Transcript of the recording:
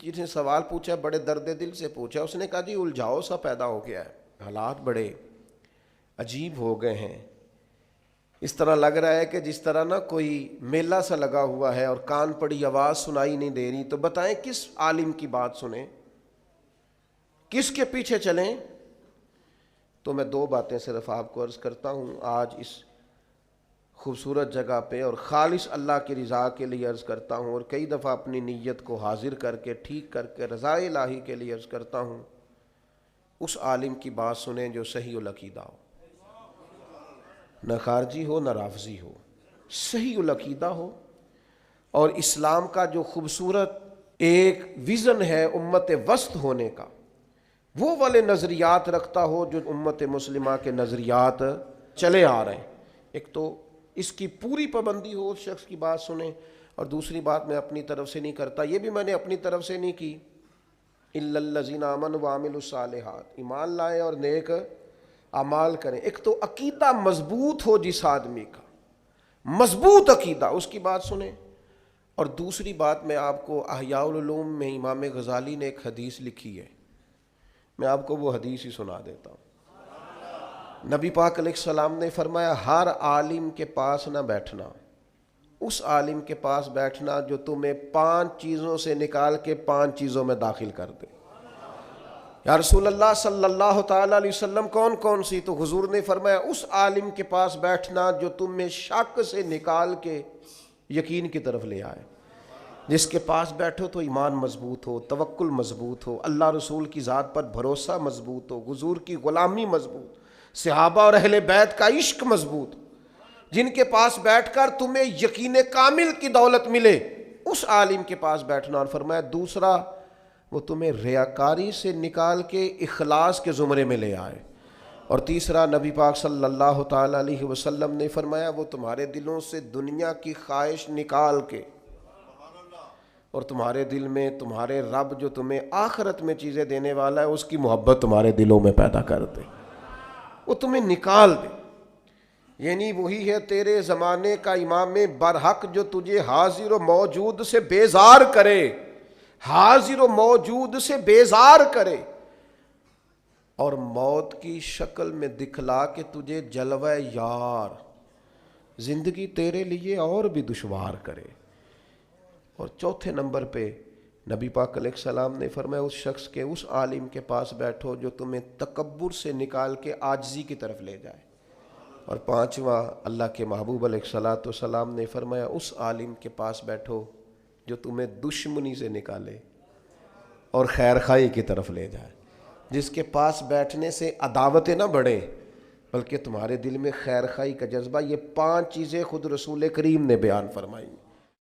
جس نے سوال پوچھا بڑے درد دل سے پوچھا، اس نے کہا جی الجھاؤ سا پیدا ہو گیا ہے، حالات بڑے عجیب ہو گئے ہیں، اس طرح لگ رہا ہے کہ جس طرح نا کوئی میلہ سا لگا ہوا ہے اور کان پڑی آواز سنائی نہیں دے رہی، تو بتائیں کس عالم کی بات سنیں، کس کے پیچھے چلیں؟ تو میں دو باتیں صرف آپ کو عرض کرتا ہوں آج اس خوبصورت جگہ پہ، اور خالص اللہ کی رضا کے لیے عرض کرتا ہوں، اور کئی دفعہ اپنی نیت کو حاضر کر کے ٹھیک کر کے رضا الہی کے لیے عرض کرتا ہوں، اس عالم کی بات سنیں جو صحیح العقیدہ ہو، نہ خارجی ہو نہ رافضی ہو، صحیح العقیدہ ہو، اور اسلام کا جو خوبصورت ایک ویژن ہے امت وسط ہونے کا، وہ والے نظریات رکھتا ہو جو امت مسلمہ کے نظریات چلے آ رہے ہیں۔ ایک تو اس کی پوری پابندی ہو، اس شخص کی بات سنیں، اور دوسری بات میں اپنی طرف سے نہیں کرتا، یہ بھی میں نے اپنی طرف سے نہیں کی، الا الذین آمنوا وعملوا الصالحات، ایمان لائیں اور نیک اعمال کریں۔ ایک تو عقیدہ مضبوط ہو جس آدمی کا، مضبوط عقیدہ، اس کی بات سنیں، اور دوسری بات میں آپ کو احیاء العلوم میں امام غزالی نے ایک حدیث لکھی ہے، میں آپ کو وہ حدیث ہی سنا دیتا ہوں۔ نبی پاک علیہ السلام نے فرمایا ہر عالم کے پاس نہ بیٹھنا، اس عالم کے پاس بیٹھنا جو تمہیں 5 چیزوں سے نکال کے 5 چیزوں میں داخل کر دے۔ یا رسول اللہ صلی اللہ تعالیٰ علیہ وسلم کون کون سی؟ تو حضور نے فرمایا اس عالم کے پاس بیٹھنا جو تمہیں شک سے نکال کے یقین کی طرف لے آئے۔ جس کے پاس بیٹھو تو ایمان مضبوط ہو، توکل مضبوط ہو، اللہ رسول کی ذات پر بھروسہ مضبوط ہو، حضور کی غلامی مضبوط، صحابہ اور اہل بیت کا عشق مضبوط، جن کے پاس بیٹھ کر تمہیں یقین کامل کی دولت ملے، اس عالم کے پاس بیٹھنا۔ اور فرمایا دوسرا وہ تمہیں ریاکاری سے نکال کے اخلاص کے زمرے میں لے آئے، اور تیسرا نبی پاک صلی اللہ تعالیٰ علیہ وسلم نے فرمایا وہ تمہارے دلوں سے دنیا کی خواہش نکال کے، اور تمہارے دل میں تمہارے رب جو تمہیں آخرت میں چیزیں دینے والا ہے اس کی محبت تمہارے دلوں میں پیدا کر دے، وہ تمہیں نکال دے۔ یعنی وہی ہے تیرے زمانے کا امام برحق جو تجھے حاضر و موجود سے بیزار کرے، حاضر و موجود سے بیزار کرے، اور موت کی شکل میں دکھلا کے تجھے جلوہ یار، زندگی تیرے لیے اور بھی دشوار کرے۔ اور چوتھے نمبر پہ نبی پاک علیہ السلام نے فرمایا اس شخص کے، اس عالم کے پاس بیٹھو جو تمہیں تکبر سے نکال کے عاجزی کی طرف لے جائے۔ اور پانچواں اللہ کے محبوب علیہ الصلوۃ والسلام نے فرمایا اس عالم کے پاس بیٹھو جو تمہیں دشمنی سے نکالے اور خیر خواہی کی طرف لے جائے، جس کے پاس بیٹھنے سے عداوتیں نہ بڑھیں بلکہ تمہارے دل میں خیر خواہی کا جذبہ۔ یہ 5 چیزیں خود رسول کریم نے بیان فرمائی۔